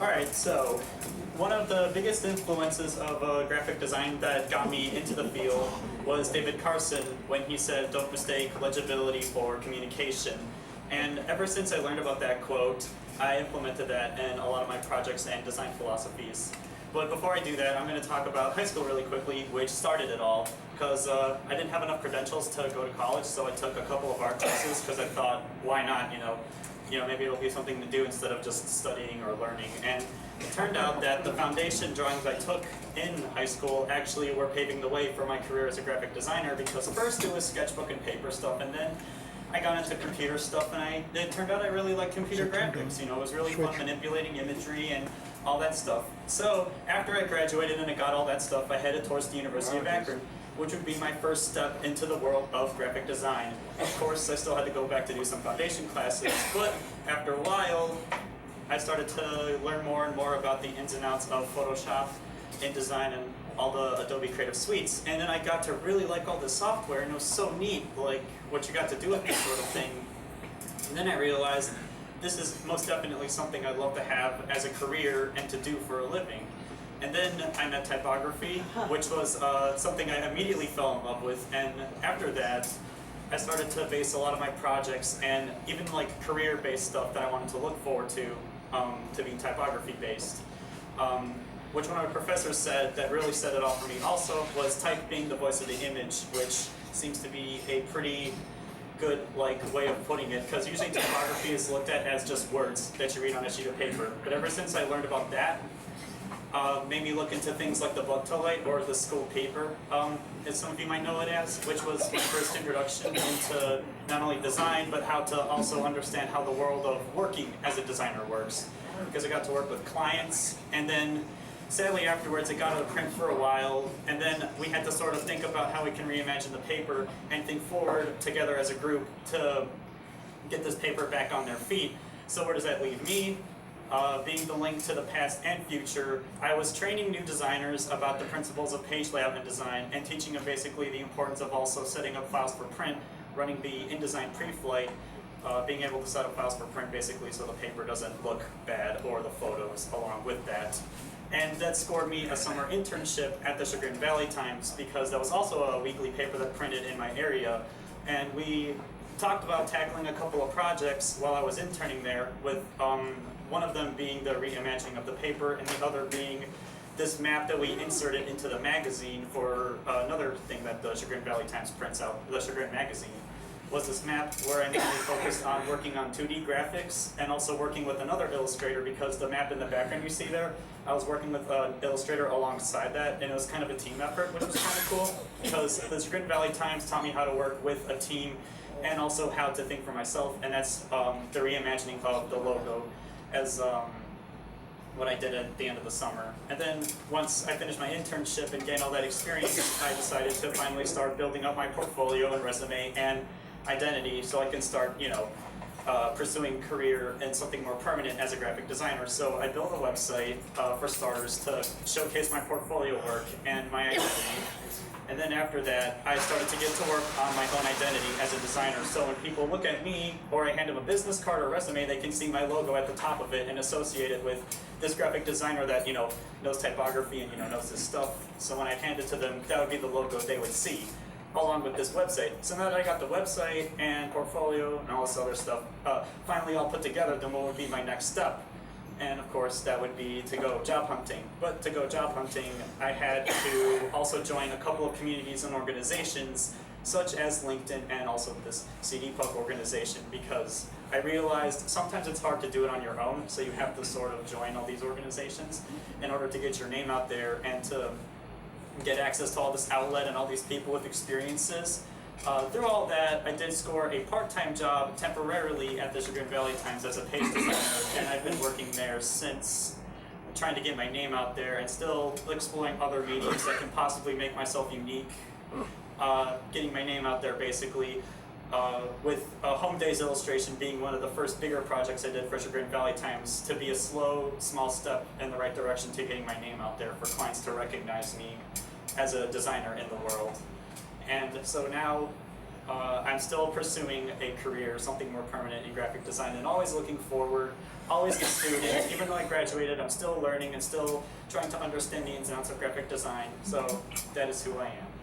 Alright, so one of the biggest influences of graphic design that got me into the field was David Carson when he said, "Don't mistake legibility for communication." And ever since I learned about that quote, I implemented that in a lot of my projects and design philosophies. But before I do that, I'm going to talk about high school really quickly, which started it all. Because I didn't have enough credentials to go to college, so I took a couple of art classes because I thought, why not, maybe it'll be something to do instead of just studying or learning. And it turned out that the foundation drawings I took in high school actually were paving the way for my career as a graphic designer, because first it was sketchbook and paper stuff, and then I got into computer stuff, and it turned out I really liked computer graphics. It was really fun manipulating imagery and all that stuff. So after I graduated and I got all that stuff, I headed towards the University of Akron, which would be my first step into the world of graphic design. Of course, I still had to go back to do some foundation classes, but after a while, I started to learn more and more about the ins and outs of Photoshop, InDesign, and all the Adobe Creative Suites. And then I got to really like all this software, and it was so neat, like what you got to do with this sort of thing. And then I realized this is most definitely something I'd love to have as a career and to do for a living. And then I met typography, which was something I immediately fell in love with. And after that, I started to base a lot of my projects and even like career-based stuff that I wanted to look forward to be typography-based. Which one of my professors said that really set it off for me also was type being the voice of the image, which seems to be a pretty good way of putting it, because usually typography is looked at as just words that you read on a sheet of paper. But ever since I learned about that, made me look into things like the Bugtolite or the school paper, as some of you might know it as, which was my first introduction into not only design, but how to also understand how the world of working as a designer works. Because I got to work with clients, and then sadly afterwards it got out of print for a while, and then we had to sort of think about how we can reimagine the paper and think forward together as a group to get this paper back on their feet. So where does that leave me? Being the link to the past and future, I was training new designers about the principles of page layout and design, and teaching them basically the importance of also setting up files for print, running the InDesign pre-flight, being able to set up files for print basically so the paper doesn't look bad, or the photos along with that. And that scored me a summer internship at the Chagrin Valley Times, because that was also a weekly paper that printed in my area. And we talked about tackling a couple of projects while I was interning there, with one of them being the reimagining of the paper, and the other being this map that we inserted into the magazine for another thing that the Chagrin Valley Times prints out, the Chagrin magazine. Was this map where I mainly focused on working on 2D graphics and also working with another illustrator, because the map in the background you see there, I was working with an illustrator alongside that, and it was kind of a team effort, which was kind of cool, because the Chagrin Valley Times taught me how to work with a team and also how to think for myself, and that's the reimagining of the logo as what I did at the end of the summer. And then once I finished my internship and gained all that experience, I decided to finally start building up my portfolio and resume and identity so I can start, pursuing career and something more permanent as a graphic designer. So I built a website, for starters, to showcase my portfolio work and my identity. And then after that, I started to get to work on my own identity as a designer. So when people look at me, or I hand them a business card or resume, they can see my logo at the top of it and associate it with this graphic designer that, knows typography and, knows this stuff. So when I hand it to them, that would be the logo they would see, along with this website. So now that I got the website and portfolio and all this other stuff finally all put together, then what would be my next step? And of course, that would be to go job hunting. But to go job hunting, I had to also join a couple of communities and organizations, such as LinkedIn and also this CDPUG organization, because I realized sometimes it's hard to do it on your own, so you have to sort of join all these organizations in order to get your name out there and to get access to all this outlet and all these people with experiences. Through all that, I did score a part-time job temporarily at the Chagrin Valley Times as a page designer, and I've been working there since, trying to get my name out there and still exploring other mediums that can possibly make myself unique. Getting my name out there basically, with Home Days illustration being one of the first bigger projects I did for Chagrin Valley Times, to be a slow, small step in the right direction to getting my name out there for clients to recognize me as a designer in the world. And so now I'm still pursuing a career, something more permanent in graphic design, and always looking forward, always a student. Even though I graduated, I'm still learning and still trying to understand the ins and outs of graphic design. So that is who I am.